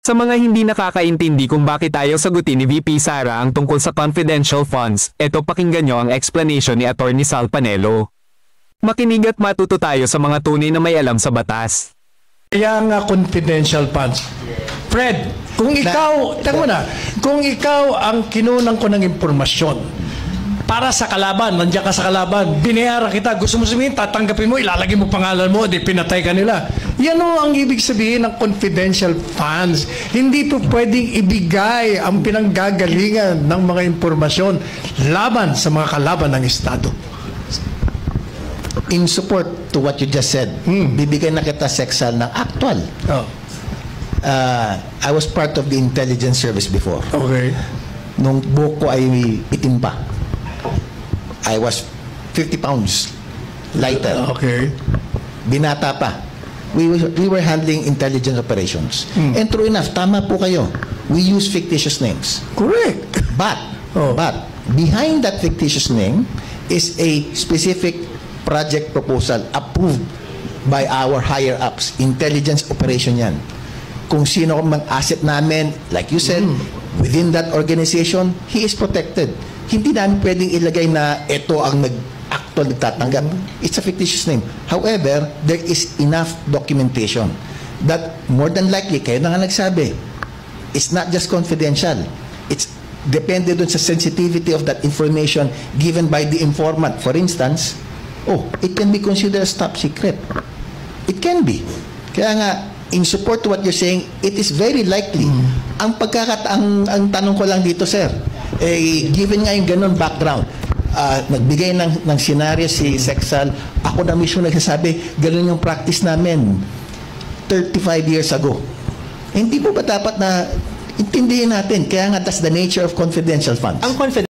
Sa mga hindi nakakaintindi kung bakit ayaw sagutin ni VP Sara ang tungkol sa confidential funds, eto pakinggan nyo ang explanation ni Attorney Sal Panelo. Makinig at matuto tayo sa mga tunay na may alam sa batas. Kaya nga confidential funds. Fred, kung ikaw, kung ikaw ang kinunang ko ng impormasyon para sa kalaban, nandiyan ka sa kalaban, binayaran kita, gusto mo sabihin, tatanggapin mo, ilalagay mo pangalan mo, di pinatay ka nila. Yan o ang ibig sabihin ng confidential funds. Hindi po pwedeng ibigay ang pinanggagalingan ng mga impormasyon laban sa mga kalaban ng Estado. In support to what you just said, bibigyan na kita seksal ng actual. Oh. I was part of the intelligence service before. Okay. Nung buhok ko ay itim pa. I was 50 pounds lighter. Okay. Binata pa. We were handling intelligence operations. And true enough, tama po kayo. We use fictitious names. Correct. But behind that fictitious name is a specific project proposal approved by our higher ups. Intelligence operation yan. Kung sino mang asset namin, like you said, within that organization, he is protected. Hindi namin pwedeng ilagay na ito ang actual nagtatanggap. It's a fictitious name. However, there is enough documentation that more than likely, kayo na nga nagsabi, it's not just confidential. It's depende dun sa sensitivity of that information given by the informant. For instance, it can be considered as top secret. It can be. Kaya nga, in support to what you're saying, it is very likely. Ang tanong ko lang dito, sir, given nga yung ganun background, nagbigay ng senaryo si Seksal, ako na mismo nagsasabi, ganun yung practice namin 35 years ago. Hindi po ba dapat na intindihin natin? Kaya nga, that's the nature of confidential funds.